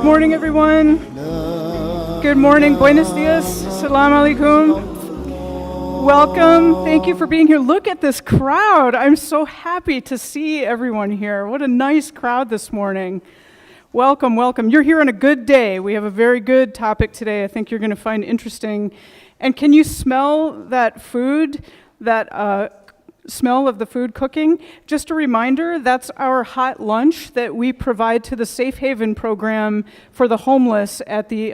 morning, everyone. Good morning. Buenos dias. Salam alaikum. Welcome. Thank you for being here. Look at this crowd. I'm so happy to see everyone here. What a nice crowd this morning. Welcome, welcome. You're here on a good day. We have a very good topic today I think you're going to find interesting. And can you smell that food, that smell of the food cooking? Just a reminder, that's our hot lunch that we provide to the Safe Haven program for the homeless at the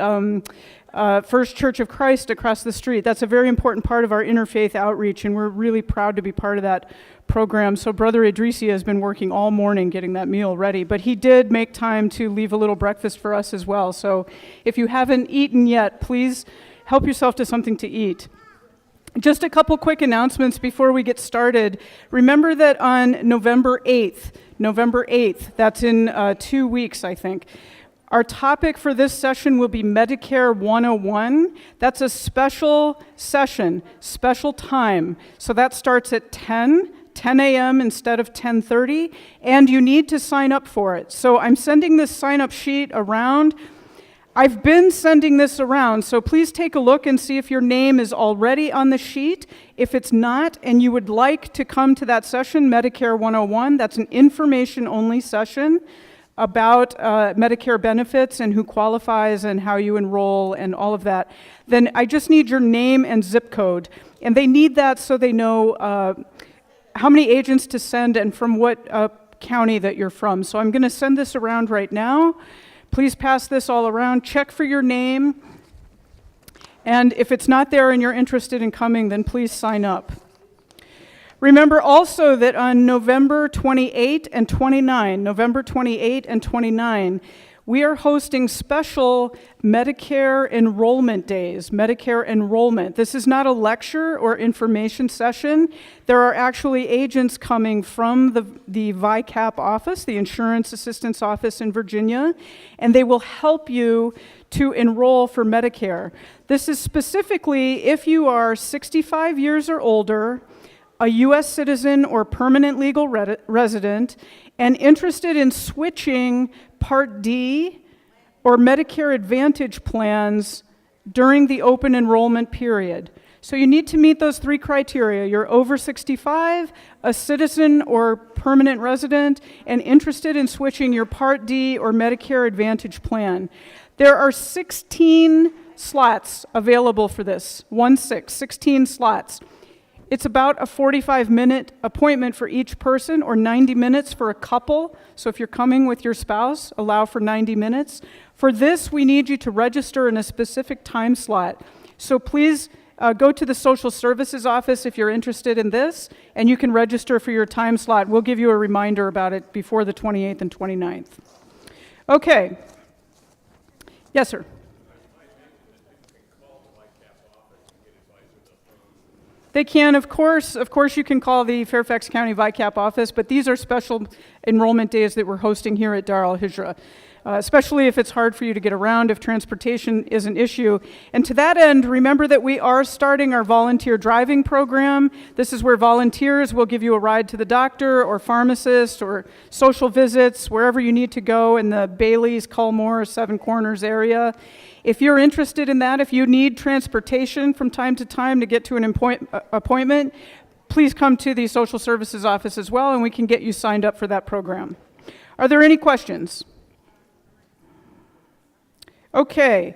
First Church of Christ across the street. That's a very important part of our interfaith outreach, and we're really proud to be part of that program. So Brother Idrisi has been working all morning getting that meal ready, but he did make time to leave a little breakfast for us as well. So if you haven't eaten yet, please help yourself to something to eat. Just a couple quick announcements before we get started. Remember that on November 8th, that's in 2 weeks, I think, our topic for this session will be Medicare 101. That's a special session, special time. So that starts at 10 a.m. instead of 10:30, and you need to sign up for it. So I'm sending this sign-up sheet around. I've been sending this around, so please take a look and see if your name is already on the sheet. If it's not, and you would like to come to that session, Medicare 101, that's an information-only session about Medicare benefits and who qualifies and how you enroll and all of that, then I just need your name and zip code. And they need that so they know how many agents to send and from what county that you're from. So I'm going to send this around right now. Please pass this all around. Check for your name. And if it's not there and you're interested in coming, then please sign up. Remember also that on November 28 and 29, we are hosting special Medicare enrollment days, Medicare enrollment. This is not a lecture or information session. There are actually agents coming from the VICAP office, the Insurance Assistance Office in Virginia, and they will help you to enroll for Medicare. This is specifically if you are 65 years or older, a U.S. citizen or permanent legal resident, and interested in switching Part D or Medicare Advantage plans during the open enrollment period. So you need to meet those three criteria. You're over 65, a citizen or permanent resident, and interested in switching your Part D or Medicare Advantage plan. There are 16 slots available for this, 16 slots. It's about a 45-minute appointment for each person or 90 minutes for a couple. So if you're coming with your spouse, allow for 90 minutes. For this, we need you to register in a specific time slot. So please go to the social services office if you're interested in this, and you can register for your time slot. We'll give you a reminder about it before the 28th and 29th. Okay. Yes, sir. They can, of course you can call the Fairfax County VICAP office, but these are special enrollment days that we're hosting here at Dar Al-Hijrah, especially if it's hard for you to get around, if transportation is an issue. And to that end, remember that we are starting our volunteer driving program. This is where volunteers will give you a ride to the doctor or pharmacist or social visits, wherever you need to go in the Bailey's, Culmore, Seven Corners area. If you're interested in that, if you need transportation from time to time to get to an appointment, please come to the social services office as well, and we can get you signed up for that program. Are there any questions? Okay.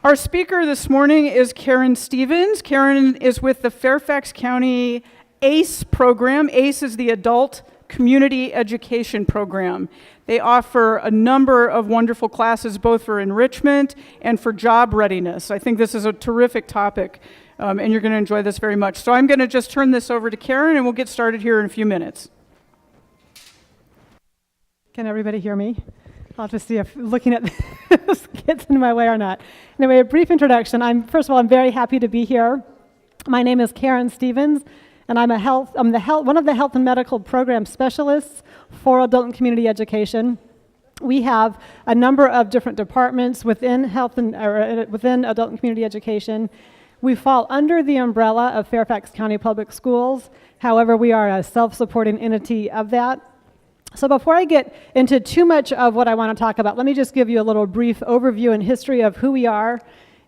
Our speaker this morning is Karen Stevens. Karen is with the Fairfax County ACE program. ACE is the Adult Community Education Program. They offer a number of wonderful classes, both for enrichment and for job readiness. I think this is a terrific topic, and you're going to enjoy this very much. So I'm going to just turn this over to Karen, and we'll get started here in a few minutes. Can everybody hear me? I'll just see if looking at this gets in my way or not. Anyway, a brief introduction. First of all, I'm very happy to be here. My name is Karen Stevens, and I'm one of the health and medical program specialists for adult and community education. We have a number of different departments within within adult and community education. We fall under the umbrella of Fairfax County Public Schools. However, we are a self-supporting entity of that. So before I get into too much of what I want to talk about, let me just give you a little brief overview and history of who we are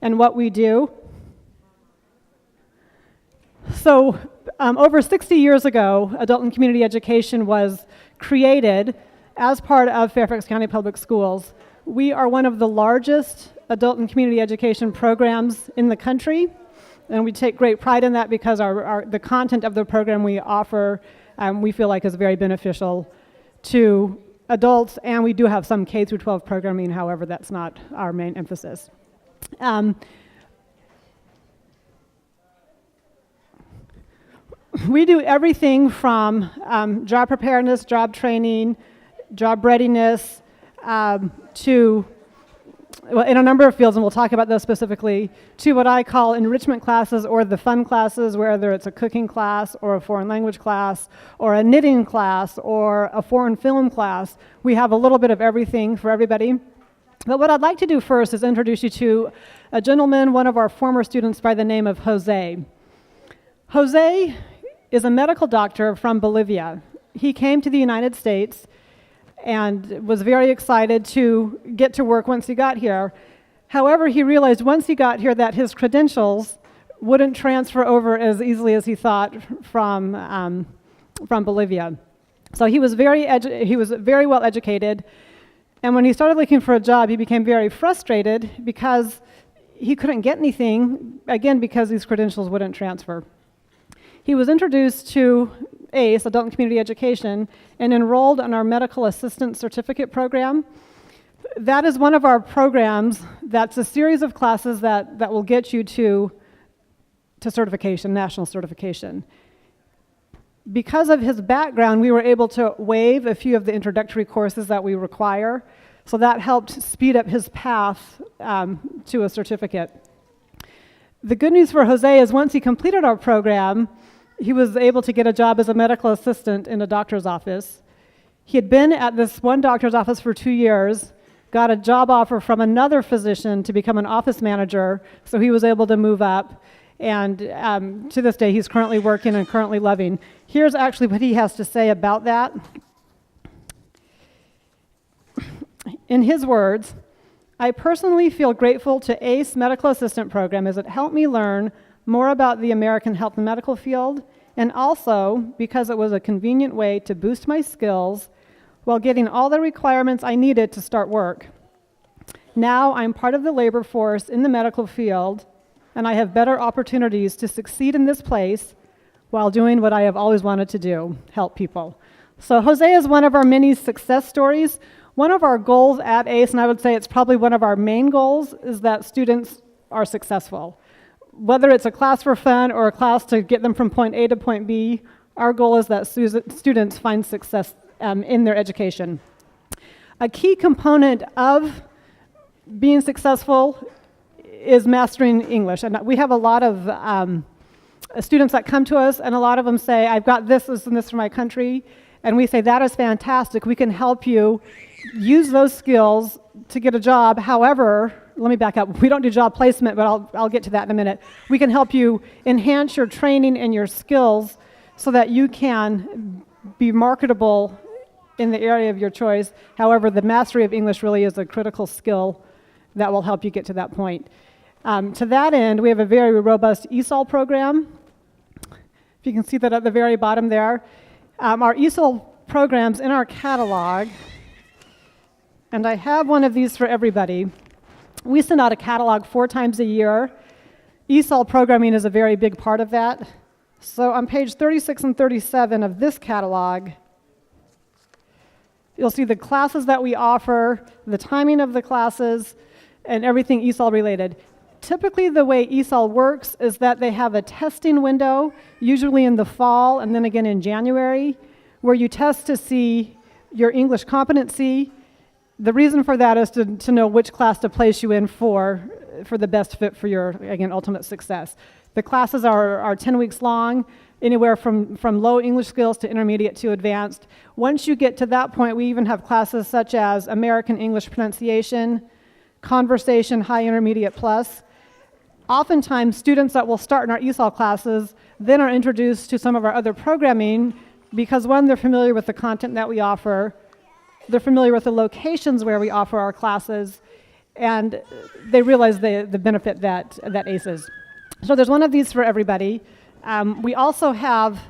and what we do. So over 60 years ago, adult and community education was created as part of Fairfax County Public Schools. We are one of the largest adult and community education programs in the country, and we take great pride in that because the content of the program we offer we feel like is very beneficial to adults, and we do have some K through 12 programming, however, that's not our main emphasis. We do everything from job preparedness, job training, job readiness, to, well, in a number of fields, and we'll talk about those specifically, to what I call enrichment classes, or the fun classes, whether it's a cooking class or a foreign language class or a knitting class or a foreign film class. We have a little bit of everything for everybody. But what I'd like to do first is introduce you to a gentleman, one of our former students, by the name of Jose. Jose is a medical doctor from Bolivia. He came to the United States and was very excited to get to work once he got here. However, he realized once he got here that his credentials wouldn't transfer over as easily as he thought from Bolivia. So he was very well educated, and when he started looking for a job, he became very frustrated because he couldn't get anything, again, because these credentials wouldn't transfer. He was introduced to ACE, Adult and Community Education, and enrolled in our Medical Assistant Certificate program. That is one of our programs that's a series of classes that will get you to certification, national certification. Because of his background, we were able to waive a few of the introductory courses that we require, so that helped speed up his path to a certificate. The good news for Jose is once he completed our program, he was able to get a job as a medical assistant in a doctor's office. He had been at this one doctor's office for 2 years, got a job offer from another physician to become an office manager, so he was able to move up, and to this day he's currently working and currently loving. Here's actually what he has to say about that. In his words, "I personally feel grateful to ACE Medical Assistant Program as it helped me learn more about the American health and medical field, and also because it was a convenient way to boost my skills while getting all the requirements I needed to start work. Now I'm part of the labor force in the medical field, and I have better opportunities to succeed in this place while doing what I have always wanted to do, help people." So Jose is one of our many success stories. One of our goals at ACE, and I would say it's probably one of our main goals, is that students are successful. Whether it's a class for fun or a class to get them from point A to point B, our goal is that students find success in their education. A key component of being successful is mastering English. And we have a lot of students that come to us, and a lot of them say, "I've got this, this, and this from my country." And we say, "That is fantastic. We can help you use those skills to get a job. However," let me back up. We don't do job placement, but I'll get to that in a minute. "We can help you enhance your training and your skills so that you can be marketable in the area of your choice. However, the mastery of English really is a critical skill that will help you get to that point." To that end, we have a very robust ESOL program. If you can see that at the very bottom there. Our ESOL programs in our catalog, and I have one of these for everybody. We send out a catalog 4 times a year. ESOL programming is a very big part of that. So on page 36 and 37 of this catalog, you'll see the classes that we offer, the timing of the classes, and everything ESOL related. Typically the way ESOL works is that they have a testing window, usually in the fall and then again in January, where you test to see your English competency. The reason for that is to know which class to place you in for the best fit for your, again, ultimate success. The classes are 10 weeks long, anywhere from low English skills to intermediate to advanced. Once you get to that point, we even have classes such as American English Pronunciation, Conversation High Intermediate Plus. Oftentimes, students that will start in our ESOL classes then are introduced to some of our other programming because, one, they're familiar with the content that we offer, they're familiar with the locations where we offer our classes, and they realize the benefit that ACE is. So there's one of these for everybody. We also have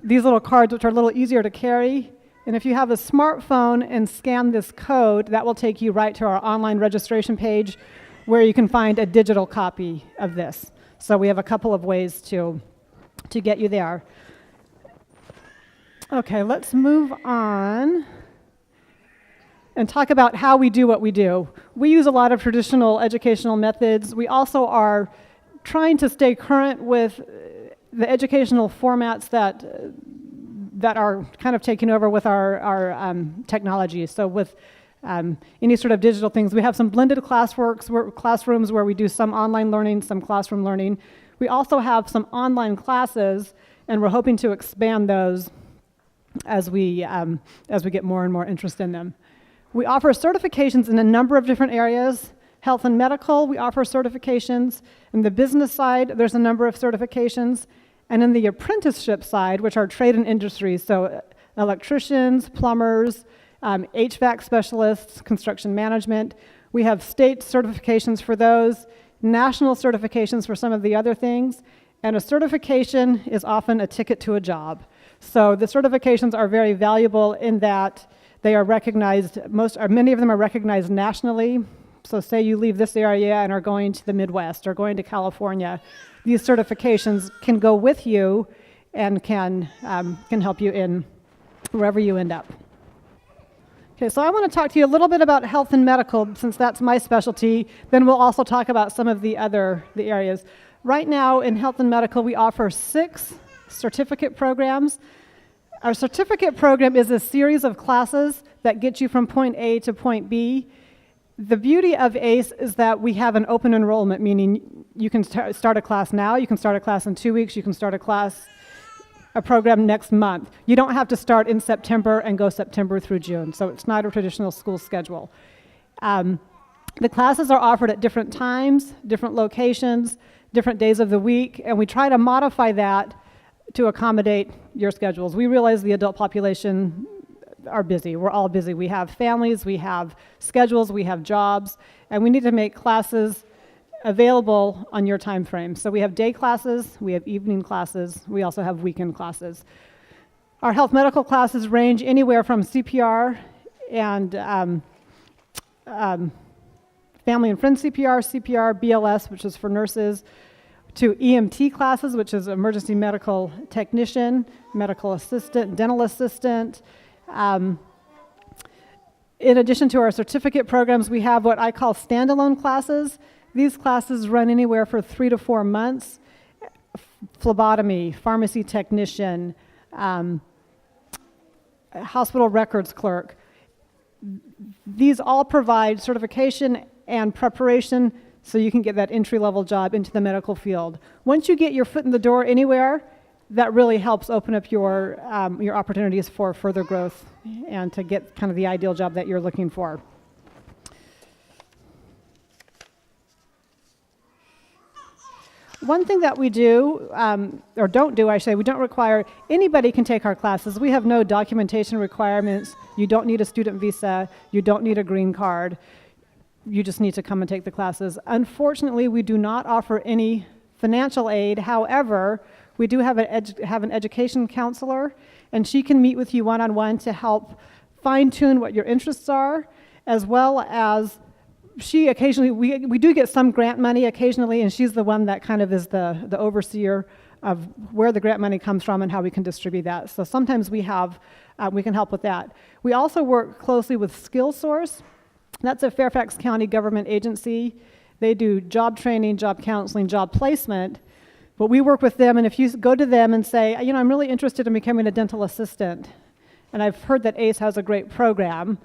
these little cards, which are a little easier to carry. And if you have a smartphone and scan this code, that will take you right to our online registration page where you can find a digital copy of this. So we have a couple of ways to get you there. Okay, let's move on and talk about how we do what we do. We use a lot of traditional educational methods. We also are trying to stay current with the educational formats that are kind of taking over with our technology. So with any sort of digital things, we have some blended classrooms where we do some online learning, some classroom learning. We also have some online classes, and we're hoping to expand those as we get more and more interest in them. We offer certifications in a number of different areas. Health and medical, we offer certifications. In the business side, there's a number of certifications. And in the apprenticeship side, which are trade and industries, so electricians, plumbers, HVAC specialists, construction management, we have state certifications for those, national certifications for some of the other things, and a certification is often a ticket to a job. So the certifications are very valuable in that they are recognized, many of them are recognized nationally. So say you leave this area and are going to the Midwest or going to California, these certifications can go with you and can help you in wherever you end up. Okay, so I want to talk to you a little bit about health and medical, since that's my specialty. Then we'll also talk about some of the areas. Right now in health and medical, we offer 6 certificate programs. Our certificate program is a series of classes that get you from point A to point B. The beauty of ACE is that we have an open enrollment, meaning you can start a class now, you can start a class in 2 weeks, you can start a program next month. You don't have to start in September and go September through June, so it's not a traditional school schedule. The classes are offered at different times, different locations, different days of the week, and we try to modify that to accommodate your schedules. We realize the adult population are busy. We're all busy. We have families, we have schedules, we have jobs, and we need to make classes available on your time frame. So we have day classes, we have evening classes, we also have weekend classes. Our health medical classes range anywhere from CPR and family and friend CPR, BLS, which is for nurses, to EMT classes, which is emergency medical technician, medical assistant, dental assistant. In addition to our certificate programs, we have what I call standalone classes. These classes run anywhere for 3 to 4 months. Phlebotomy, pharmacy technician, hospital records clerk. These all provide certification and preparation so you can get that entry-level job into the medical field. Once you get your foot in the door anywhere, that really helps open up your opportunities for further growth and to get kind of the ideal job that you're looking for. One thing that we do, or don't do, I say, we don't require, anybody can take our classes. We have no documentation requirements. You don't need a student visa. You don't need a green card. You just need to come and take the classes. Unfortunately, we do not offer any financial aid. However, we do have an education counselor, and she can meet with you one-on-one to help fine-tune what your interests are, as well as she occasionally, we do get some grant money occasionally, and she's the one that kind of is the overseer of where the grant money comes from and how we can distribute that. So sometimes we can help with that. We also work closely with SkillSource. That's a Fairfax County government agency. They do job training, job counseling, job placement. But we work with them, and if you go to them and say, I'm really interested in becoming a dental assistant, and I've heard that ACE has a great program,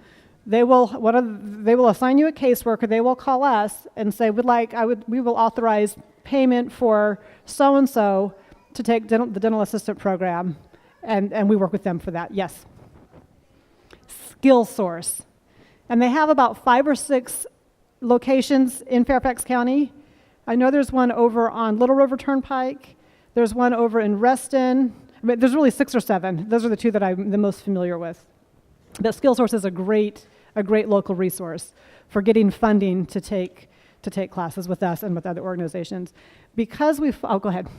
they will assign you a caseworker. They will call us and say, we will authorize payment for so-and-so to take the dental assistant program, and we work with them for that, yes. SkillSource. And they have about 5 or 6 locations in Fairfax County. I know there's one over on Little River Turnpike. There's one over in Reston. There's really 6 or 7. Those are the 2 that I'm the most familiar with. But SkillSource is a great local resource for getting funding to take classes with us and with other organizations. Because go ahead.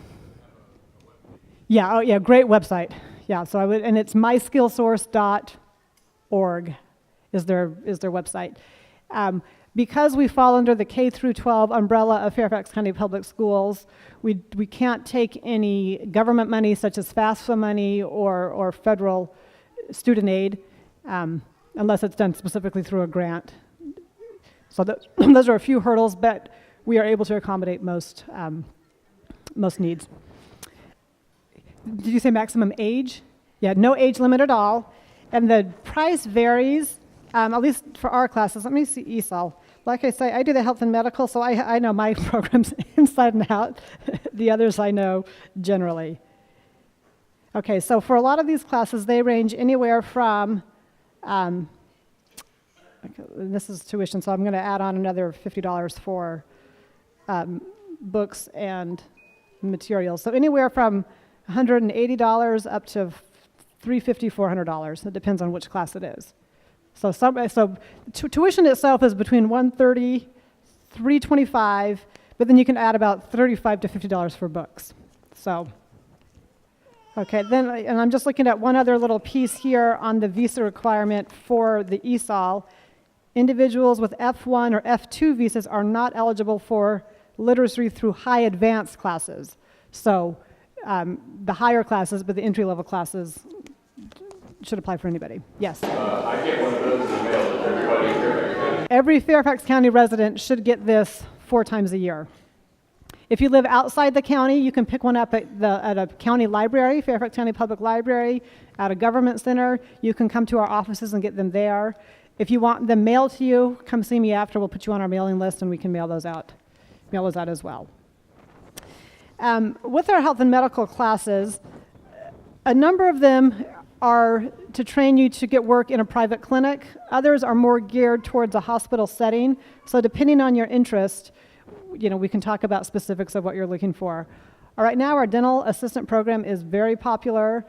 Yeah, great website. Yeah, so and it's myskillsource.org is their website. Because we fall under the K through 12 umbrella of Fairfax County Public Schools, we can't take any government money such as FAFSA money or federal student aid unless it's done specifically through a grant. So those are a few hurdles, but we are able to accommodate most needs. Did you say maximum age? Yeah, no age limit at all. And the price varies, at least for our classes. Let me see ESOL. Like I say, I do the health and medical, so I know my programs inside and out. The others I know generally. Okay, so for a lot of these classes, they range anywhere from, this is tuition, so I'm going to add on another $50 for books and materials. So anywhere from $180 up to $350, $400. It depends on which class it is. So tuition itself is between $130, $325, but then you can add about $35 to $50 for books. So, okay, then, and I'm just looking at one other little piece here on the visa requirement for the ESOL. Individuals with F1 or F2 visas are not eligible for literacy through high advanced classes. So the higher classes, but the entry-level classes should apply for anybody. Yes? I get one of those in the mail. Does everybody in Fairfax County? Every Fairfax County resident should get this 4 times a year. If you live outside the county, you can pick one up at a county library, Fairfax County Public Library, at a government center. You can come to our offices and get them there. If you want them mailed to you, come see me after. We'll put you on our mailing list and we can mail those out as well. With our health and medical classes, a number of them are to train you to get work in a private clinic. Others are more geared towards a hospital setting. So depending on your interest, we can talk about specifics of what you're looking for. All right, now our dental assistant program is very popular.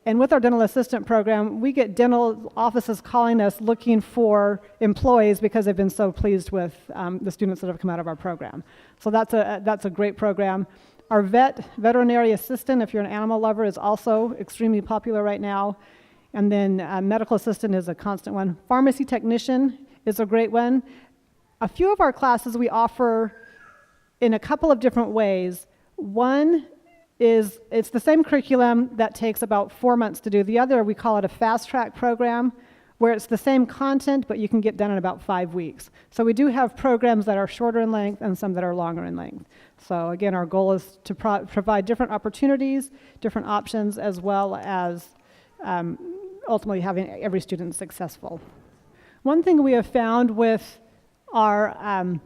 And with our dental assistant program, we get dental offices calling us looking for employees because they've been so pleased with the students that have come out of our program. So that's a great program. Our veterinary assistant, if you're an animal lover, is also extremely popular right now. And then medical assistant is a constant one. Pharmacy technician is a great one. A few of our classes we offer in a couple of different ways. One is it's the same curriculum that takes about 4 months to do. The other, we call it a fast track program, where it's the same content, but you can get done in about 5 weeks. So we do have programs that are shorter in length and some that are longer in length. So again, our goal is to provide different opportunities, different options, as well as ultimately having every student successful. One thing we have found with our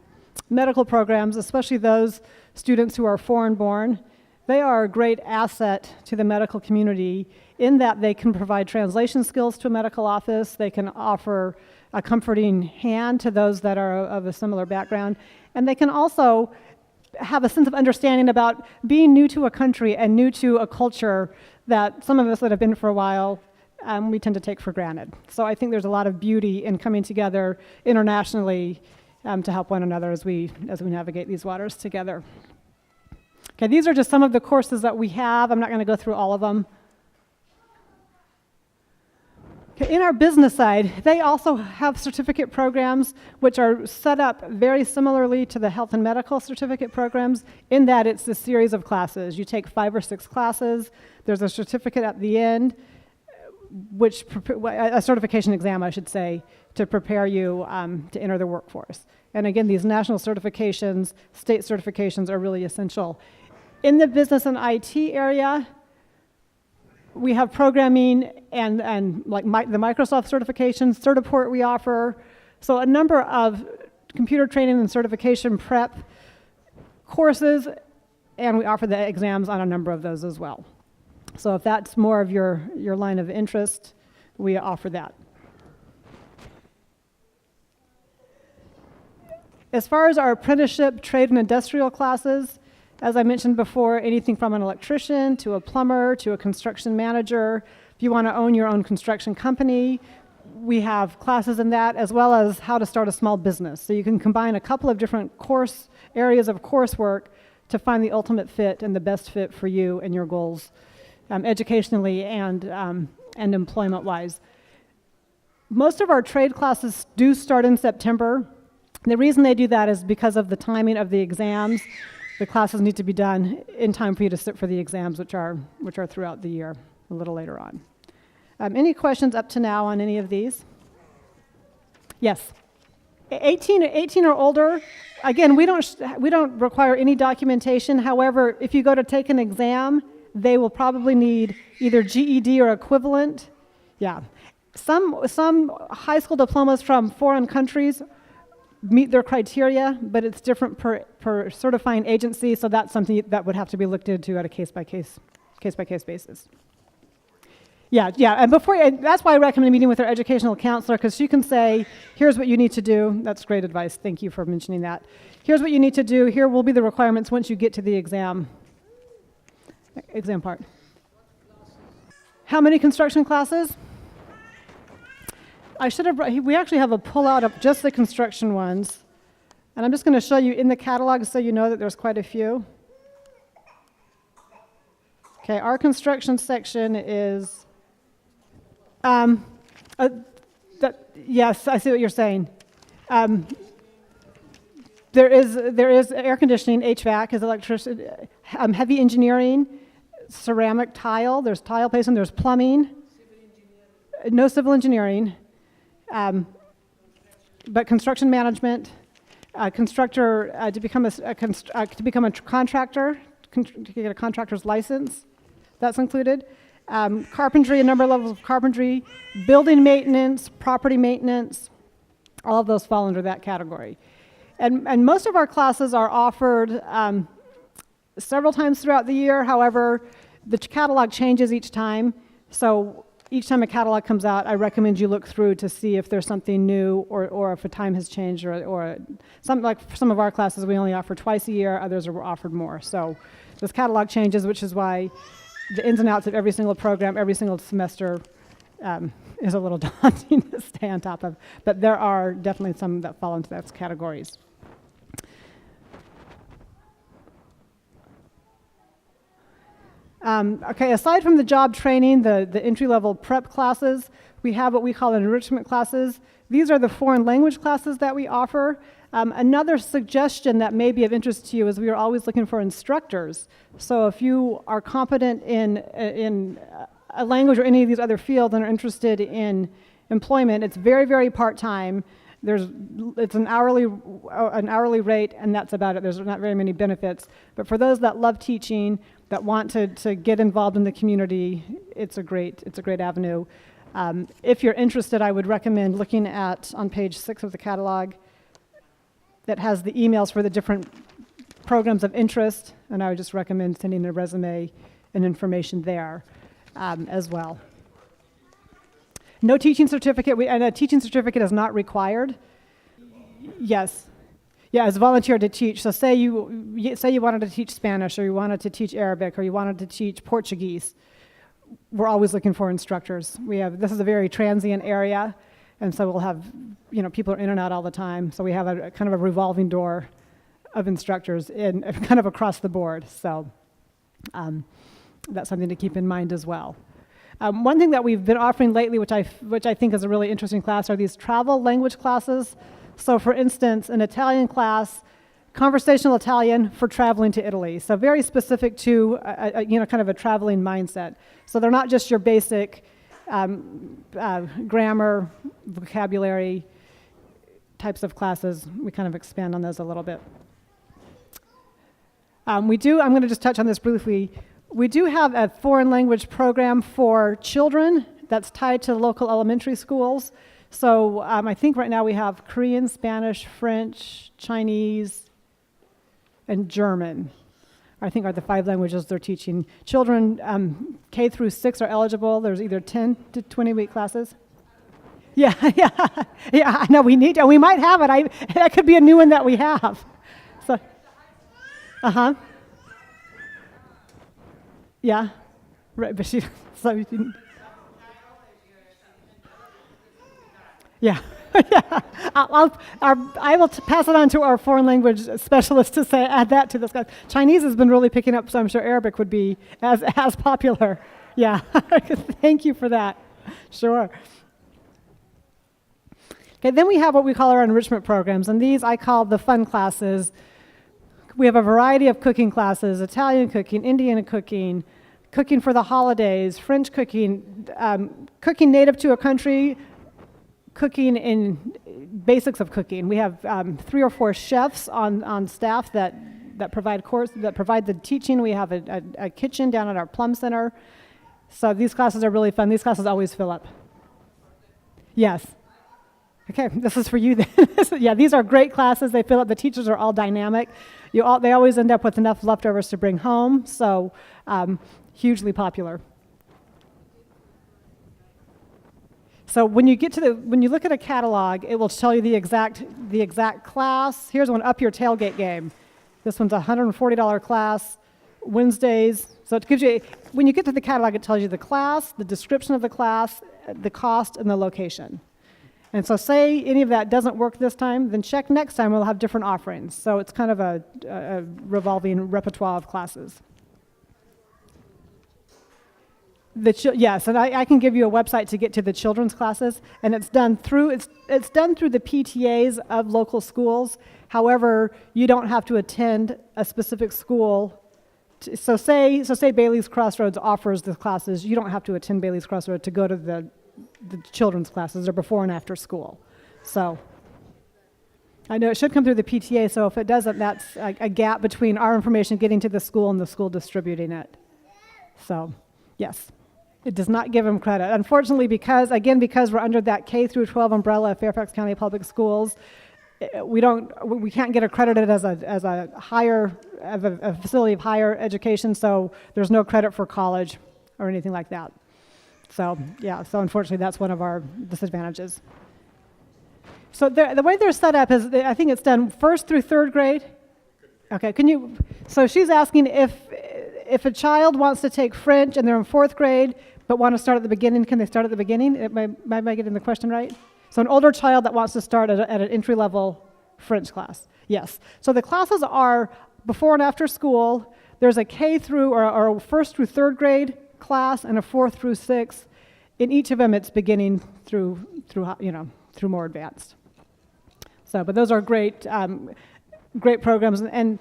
medical programs, especially those students who are foreign-born, they are a great asset to the medical community in that they can provide translation skills to a medical office, they can offer a comforting hand to those that are of a similar background, and they can also have a sense of understanding about being new to a country and new to a culture that some of us that have been for a while, we tend to take for granted. So I think there's a lot of beauty in coming together internationally to help one another as we navigate these waters together. Okay, these are just some of the courses that we have. I'm not going to go through all of them. Okay, in our business side, they also have certificate programs which are set up very similarly to the health and medical certificate programs in that it's a series of classes. You take 5 or 6 classes. There's a certificate at the end, a certification exam, I should say, to prepare you to enter the workforce. And again, these national certifications, state certifications are really essential. In the business and IT area, we have programming and like the Microsoft certifications, Certiport we offer. So a number of computer training and certification prep courses, and we offer the exams on a number of those as well. So if that's more of your line of interest, we offer that. As far as our apprenticeship, trade, and industrial classes, as I mentioned before, anything from an electrician to a plumber to a construction manager. If you want to own your own construction company, we have classes in that, as well as how to start a small business. So you can combine a couple of different areas of coursework to find the ultimate fit and the best fit for you and your goals, educationally and employment-wise. Most of our trade classes do start in September. The reason they do that is because of the timing of the exams. The classes need to be done in time for you to sit for the exams, which are throughout the year, a little later on. Any questions up to now on any of these? Yes. 18 or older. Again, we don't require any documentation. However, if you go to take an exam, they will probably need either GED or equivalent. Yeah. Some high school diplomas from foreign countries meet their criteria, but it's different per certifying agency, so that's something that would have to be looked into at a case-by-case basis. Yeah, and that's why I recommend meeting with our educational counselor, because she can say, here's what you need to do. That's great advice. Thank you for mentioning that. Here's what you need to do. Here will be the requirements once you get to the exam part. How many construction classes? We actually have a pullout of just the construction ones. And I'm just going to show you in the catalog so you know that there's quite a few. Okay, our construction section is, yes, I see what you're saying. There is air conditioning, HVAC, is electricity, heavy engineering, ceramic tile, there's tile placement, there's plumbing. No civil engineering. But construction management, constructor, to become a contractor, to get a contractor's license, that's included. Carpentry, a number of levels of carpentry, building maintenance, property maintenance, all of those fall under that category. And most of our classes are offered several times throughout the year. However, the catalog changes each time. So each time a catalog comes out, I recommend you look through to see if there's something new or if a time has changed or something like some of our classes we only offer twice a year, others are offered more. So this catalog changes, which is why the ins and outs of every single program, every single semester is a little daunting to stay on top of. But there are definitely some that fall into those categories. Okay, aside from the job training, the entry-level prep classes, we have what we call enrichment classes. These are the foreign language classes that we offer. Another suggestion that may be of interest to you is we are always looking for instructors. So if you are competent in a language or any of these other fields and are interested in employment, it's very, very part-time. It's an hourly rate, and that's about it. There's not very many benefits. But for those that love teaching, that want to get involved in the community, it's a great avenue. If you're interested, I would recommend looking at on page 6 of the catalog that has the emails for the different programs of interest, and I would just recommend sending a resume and information there as well. No teaching certificate, and a teaching certificate is not required. Yes. Yeah, as a volunteer to teach. So say you wanted to teach Spanish, or you wanted to teach Arabic, or you wanted to teach Portuguese. We're always looking for instructors. This is a very transient area, and so we'll have, people are in and out all the time. So we have a kind of a revolving door of instructors in kind of across the board. So that's something to keep in mind as well. One thing that we've been offering lately, which I think is a really interesting class, are these travel language classes. So for instance, an Italian class, conversational Italian for traveling to Italy. So very specific to kind of a traveling mindset. So they're not just your basic grammar, vocabulary types of classes. We kind of expand on those a little bit. I'm going to just touch on this briefly. We do have a foreign language program for children that's tied to local elementary schools. So I think right now we have Korean, Spanish, French, Chinese, and German, I think are the 5 languages they're teaching. Children K through 6 are eligible. There's either 10 to 20-week classes. Yeah, I know we need to. We might have it. That could be a new one that we have. So, yeah, right, but Yeah. Yeah. I will pass it on to our foreign language specialist to say, add that to this class. Chinese has been really picking up, so I'm sure Arabic would be as popular. Yeah. Thank you for that. Sure. Okay, then we have what we call our enrichment programs, and these I call the fun classes. We have a variety of cooking classes: Italian cooking, Indian cooking, cooking for the holidays, French cooking, cooking native to a country, cooking in basics of cooking. We have 3 or 4 chefs on staff that provide the teaching. We have a kitchen down at our Plum Center. So these classes are really fun. These classes always fill up. Yes. Okay, this is for you then. Yeah, these are great classes. They fill up. The teachers are all dynamic. They always end up with enough leftovers to bring home. So hugely popular. So when you look at a catalog, it will tell you the exact class. Here's one, Up Your Tailgate Game. This one's a $140 class, Wednesdays. So it gives you, when you get to the catalog, it tells you the class, the description of the class, the cost, and the location. And so say any of that doesn't work this time, then check next time, we'll have different offerings. So it's kind of a revolving repertoire of classes. Yes, and I can give you a website to get to the children's classes, and it's done through the PTAs of local schools. However, you don't have to attend a specific school. So say Bailey's Crossroads offers the classes. You don't have to attend Bailey's Crossroads to go to the children's classes. They're before and after school. So I know it should come through the PTA. So if it doesn't, that's a gap between our information getting to the school and the school distributing it. So yes. It does not give them credit. Unfortunately, because we're under that K through 12 umbrella of Fairfax County Public Schools, we can't get accredited as a facility of higher education, so there's no credit for college or anything like that. So yeah, so unfortunately that's one of our disadvantages. So the way they're set up is, I think it's done 1st through 3rd grade. Okay, so she's asking if a child wants to take French and they're in 4th grade, but want to start at the beginning, can they start at the beginning? Am I getting the question right? So an older child that wants to start at an entry-level French class. Yes. So the classes are before and after school. There's a K through or a 1st through 3rd grade class and a 4th through 6th. In each of them, it's beginning through more advanced. So, but those are great programs. And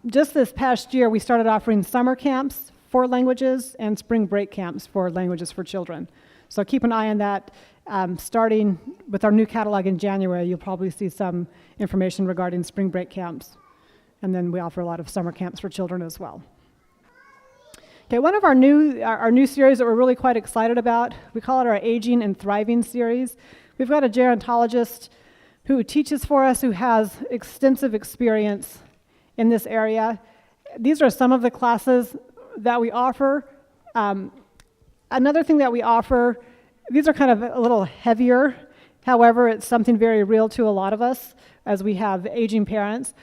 just this past year, we started offering summer camps for languages and spring break camps for languages for children. So keep an eye on that. Starting with our new catalog in January, you'll probably see some information regarding spring break camps. And then we offer a lot of summer camps for children as well. Okay, one of our new series that we're really quite excited about, we call it our Aging and Thriving series. We've got a gerontologist who teaches for us, who has extensive experience in this area. These are some of the classes that we offer. Another thing that we offer, these are kind of a little heavier. However, it's something very real to a lot of us as we have aging parents.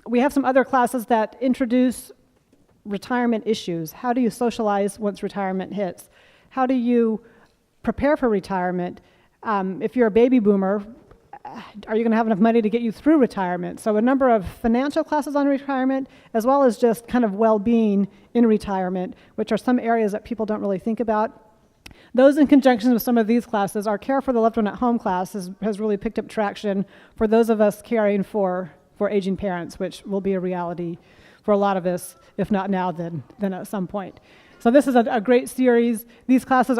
We have some other classes that introduce retirement issues. How do you socialize once retirement hits? How do you prepare for retirement? If you're a baby boomer, are you going to have enough money to get you through retirement? So a number of financial classes on retirement, as well as just kind of well-being in retirement, which are some areas that people don't really think about. Those in conjunction with some of these classes, our Care for the Loved One at Home class has really picked up traction for those of us caring for aging parents, which will be a reality for a lot of us, if not now, then at some point. So this is a great series. These classes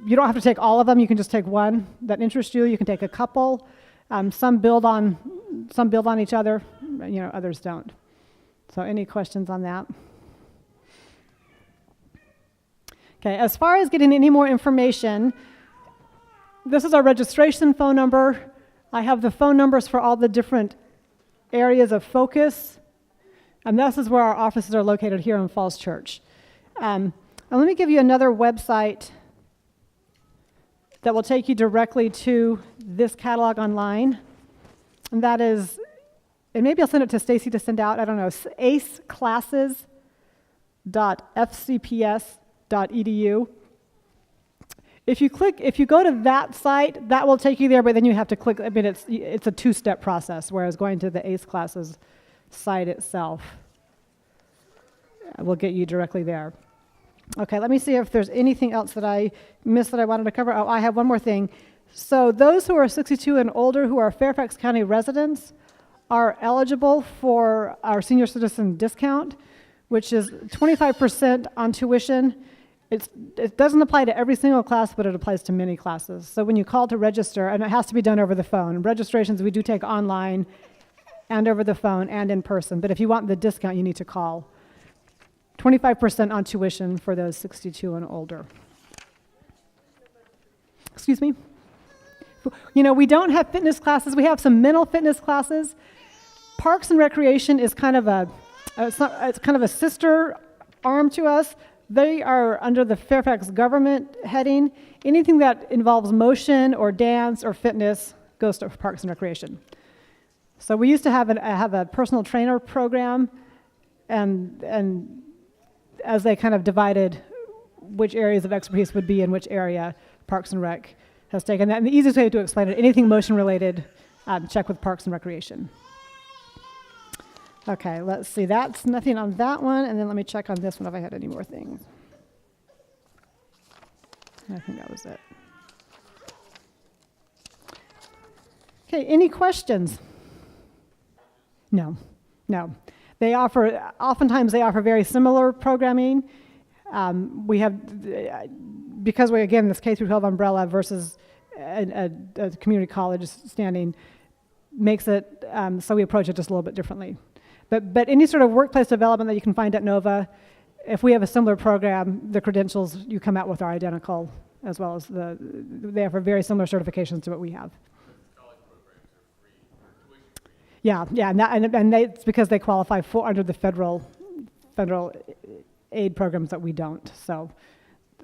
you don't have to take all of them. You can just take one that interests you. You can take a couple. Some build on each other. Others don't. So any questions on that? Okay, as far as getting any more information, this is our registration phone number. I have the phone numbers for all the different areas of focus, and this is where our offices are located here in Falls Church. And let me give you another website that will take you directly to this catalog online, and that is, and maybe I'll send it to Stacy to send out, I don't know, aceclasses.fcps.edu. If you go to that site, that will take you there, but then you have to click. I mean, it's a two-step process, whereas going to the ACE Classes site itself will get you directly there. Okay, let me see if there's anything else that I missed that I wanted to cover. Oh, I have one more thing. So those who are 62 and older who are Fairfax County residents are eligible for our senior citizen discount, which is 25% on tuition. It doesn't apply to every single class, but it applies to many classes. So when you call to register, and it has to be done over the phone. Registrations we do take online and over the phone and in person, but if you want the discount, you need to call. 25% on tuition for those 62 and older. Excuse me? You know, we don't have fitness classes. We have some mental fitness classes. Parks and Recreation is kind of it's kind of a sister arm to us. They are under the Fairfax government heading. Anything that involves motion or dance or fitness goes to Parks and Recreation. So we used to have a personal trainer program, and as they kind of divided which areas of expertise would be in which area, Parks and Rec has taken that. And the easiest way to explain it, anything motion related, check with Parks and Recreation. Okay, let's see, that's nothing on that one, and then let me check on this one if I had any more things. I think that was it. Okay, any questions? No. Oftentimes they offer very similar programming. We have, because we, again, this K through 12 umbrella versus a community college standing makes it, so we approach it just a little bit differently. But any sort of workplace development that you can find at Nova, if we have a similar program, the credentials you come out with are identical, as well as they offer very similar certifications to what we have. Yeah, and it's because they qualify under the federal aid programs that we don't. So,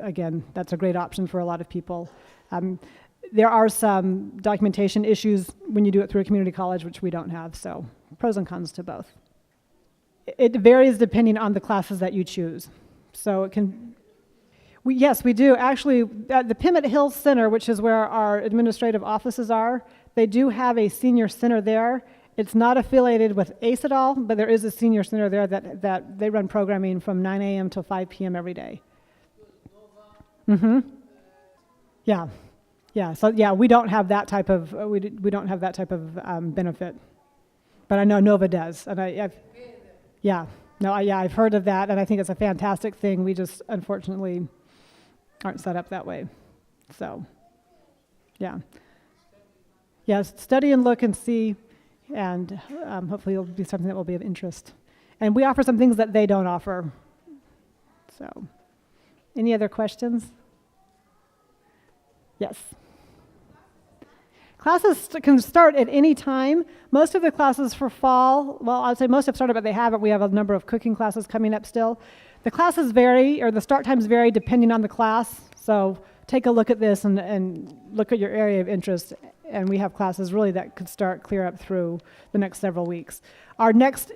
again, that's a great option for a lot of people. There are some documentation issues when you do it through a community college, which we don't have. So, pros and cons to both. It varies depending on the classes that you choose. So it can. Yes, we do. Actually, at the Pimmit Hill Center, which is where our administrative offices are, they do have a senior center there. It's not affiliated with ACE at all, but there is a senior center there that they run programming from 9 a.m. till 5 p.m. every day. Mm-hmm. Yeah. So yeah, we don't have that type of we don't have that type of benefit, but I know Nova does, and I've heard of that, and I think it's a fantastic thing. We just unfortunately aren't set up that way. So, yeah. Study and look and see. And hopefully it'll be something that will be of interest. And we offer some things that they don't offer. So, any other questions? Yes. Classes can start at any time. Most of the classes for fall, well, I'd say most have started, but they haven't. We have a number of cooking classes coming up still. The classes vary, or the start times vary depending on the class. So take a look at this and look at your area of interest. And we have classes really that could start clear up through the next several weeks. Our next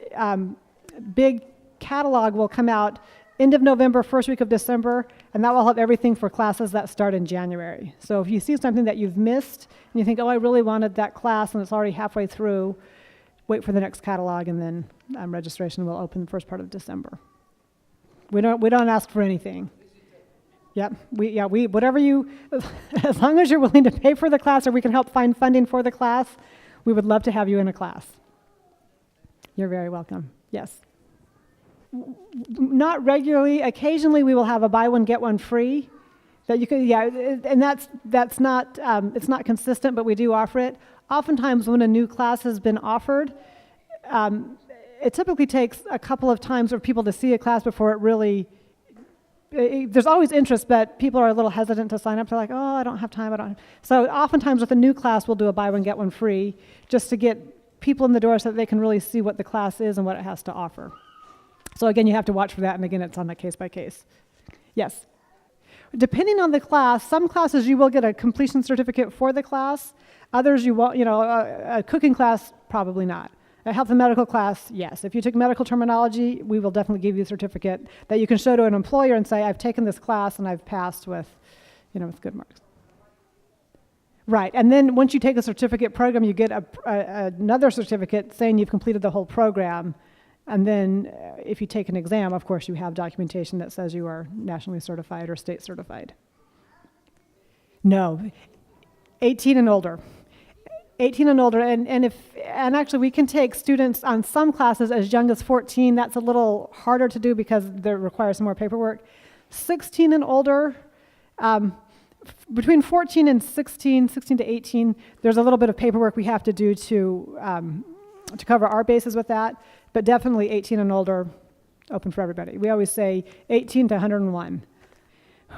big catalog will come out end of November, first week of December, and that will have everything for classes that start in January. So if you see something that you've missed and you think, oh, I really wanted that class and it's already halfway through, wait for the next catalog, and then registration will open the first part of December. We don't ask for anything. Yep, we whatever you, as long as you're willing to pay for the class or we can help find funding for the class, we would love to have you in a class. You're very welcome. Yes. Not regularly. Occasionally we will have a buy one get one free that you could, and that's not it's not consistent, but we do offer it. Oftentimes when a new class has been offered, it typically takes a couple of times for people to see a class before it really. There's always interest, but people are a little hesitant to sign up. They're like, oh, I don't have time. So oftentimes with a new class, we'll do a buy one, get one free just to get people in the door so that they can really see what the class is and what it has to offer. So again, you have to watch for that, and again, it's on a case by case. Yes. Depending on the class, some classes you will get a completion certificate for the class. Others you won't, a cooking class, probably not. A health and medical class, yes. If you took medical terminology, we will definitely give you a certificate that you can show to an employer and say, I've taken this class and I've passed with, with good marks. Right, and then once you take a certificate program, you get another certificate saying you've completed the whole program. And then if you take an exam, of course, you have documentation that says you are nationally certified or state certified. No, 18 and older. 18 and older, and actually we can take students on some classes as young as 14. That's a little harder to do because it requires some more paperwork. 16 and older, between 14 and 16 to 18, there's a little bit of paperwork we have to do to cover our bases with that, but definitely 18 and older, open for everybody. We always say 18 to 101.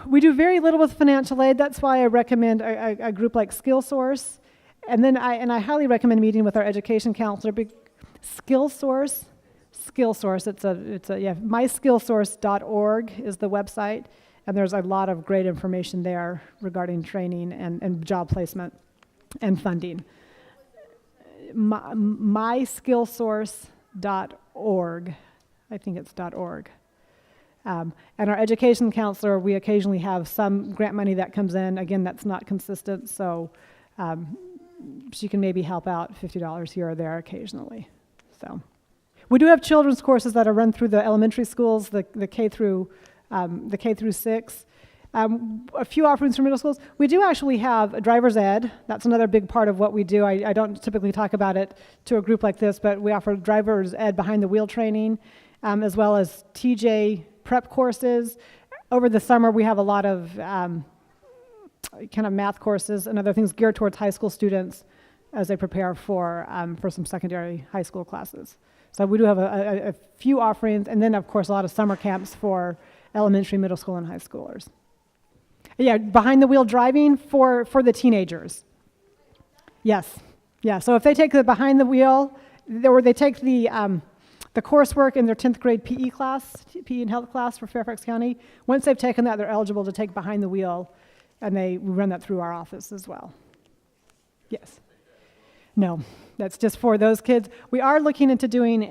We do very little with financial aid. That's why I recommend a group like SkillSource. And then I highly recommend meeting with our education counselor. SkillSource, myskillsource.org is the website, and there's a lot of great information there regarding training and job placement and funding. myskillsource.org, I think it's .org. And our education counselor, we occasionally have some grant money that comes in. Again, that's not consistent, so she can maybe help out $50 here or there occasionally. So, we do have children's courses that are run through the elementary schools, the K through 6. A few offerings for middle schools. We do actually have driver's ed. That's another big part of what we do. I don't typically talk about it to a group like this, but we offer driver's ed behind the wheel training, as well as TJ prep courses. Over the summer, we have a lot of kind of math courses and other things geared towards high school students as they prepare for some secondary high school classes. So we do have a few offerings, and then of course a lot of summer camps for elementary, middle school, and high schoolers. Yeah, behind the wheel driving for the teenagers. Yes, yeah. So if they take the behind the wheel, or they take the coursework in their 10th grade PE class, PE and health class for Fairfax County, once they've taken that, they're eligible to take behind the wheel. And we run that through our office as well. Yes. No, that's just for those kids. We are looking into doing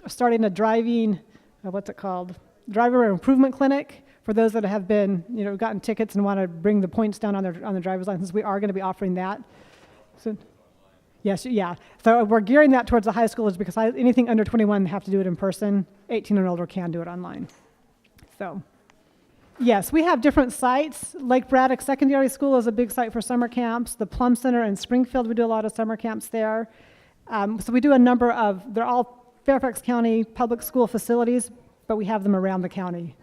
starting a driving, what's it called? Driver improvement clinic for those that have been, gotten tickets and want to bring the points down on their driver's license. We are going to be offering that. So, yes, yeah. So we're gearing that towards the high schoolers because anything under 21 have to do it in person. 18 and older can do it online. So. Yes, we have different sites. Lake Braddock Secondary School is a big site for summer camps. The Plum Center in Springfield, we do a lot of summer camps there. So we do a number they're all Fairfax County public school facilities, but we have them around the county.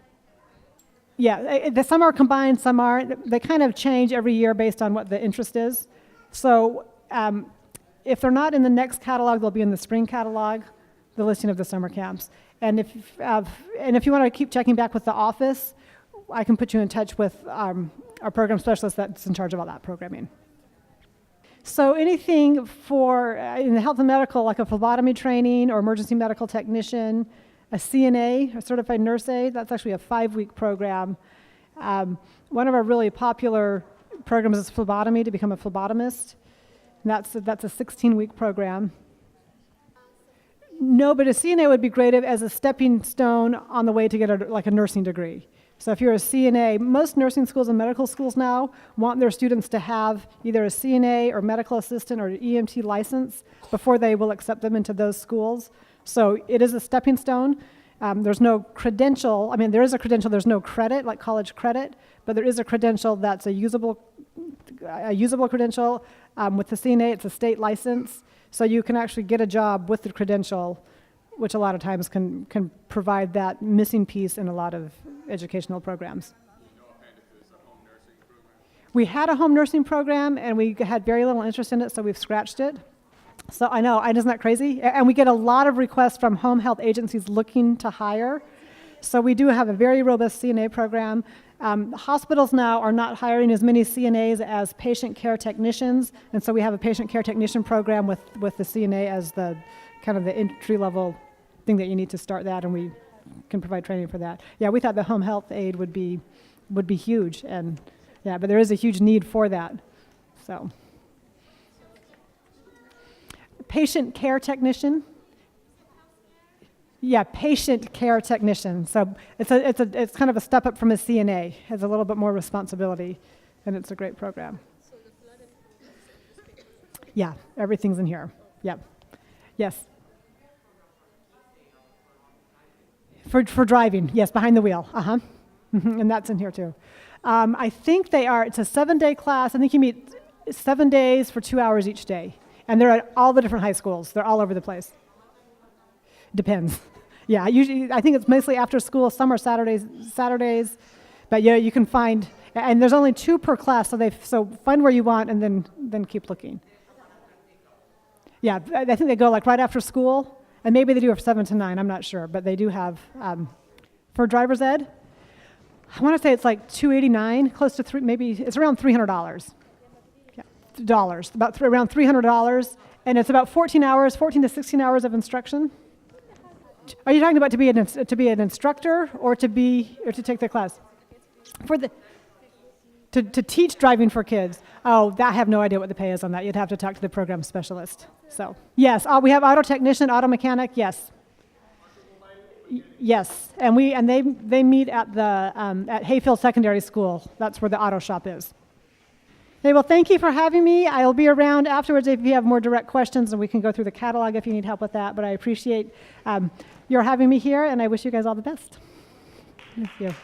Yeah, some are combined, some aren't. They kind of change every year based on what the interest is. So if they're not in the next catalog, they'll be in the spring catalog, the listing of the summer camps. And if you want to keep checking back with the office, I can put you in touch with our program specialist that's in charge of all that programming. So anything in the health and medical, like a phlebotomy training or emergency medical technician, a CNA, a certified nurse aide, that's actually a 5-week program. One of our really popular programs is phlebotomy, to become a phlebotomist. And that's a 16-week program. No, but a CNA would be great as a stepping stone on the way to get a nursing degree. So if you're a CNA, most nursing schools and medical schools now want their students to have either a CNA or medical assistant or EMT license before they will accept them into those schools. So it is a stepping stone. There's no credential. I mean, there is a credential. There's no credit, like college credit, but there is a credential that's a usable credential. With the CNA, it's a state license. So you can actually get a job with the credential, which a lot of times can provide that missing piece in a lot of educational programs. We had a home nursing program, and we had very little interest in it, so we've scratched it. So I know, isn't that crazy? And we get a lot of requests from home health agencies looking to hire. So we do have a very robust CNA program. Hospitals now are not hiring as many CNAs as patient care technicians, and so we have a patient care technician program with the CNA as the kind of the entry-level thing that you need to start that, and we can provide training for that. Yeah, we thought the home health aide would be huge, and yeah, but there is a huge need for that. So, patient care technician. Yeah, patient care technician. So it's kind of a step up from a CNA. Has a little bit more responsibility, and it's a great program. Yeah, everything's in here. Yep. Yes. For driving, yes, behind the wheel. And that's in here too. I think it's a 7-day class. I think you meet 7 days for 2 hours each day. And they're at all the different high schools. They're all over the place. Depends. Yeah, usually I think it's mostly after school. Some are Saturdays. But yeah, you can find, and there's only 2 per class, so find where you want and then keep looking. Yeah, I think they go like right after school, and maybe they do it from 7 to 9, I'm not sure, but they do have, for driver's ed, I want to say it's like $289, close to maybe it's around $300. Yeah, dollars, around $300, and it's about 14 to 16 hours of instruction. Are you talking about to be an instructor or to take the class? To teach driving for kids. Oh, I have no idea what the pay is on that. You'd have to talk to the program specialist. So yes, we have auto technician, auto mechanic. Yes, yes, and they meet at at Hayfield Secondary School. That's where the auto shop is. Okay, well, thank you for having me. I'll be around afterwards if you have more direct questions, and we can go through the catalog if you need help with that. But I appreciate your having me here, and I wish you guys all the best. Thank you.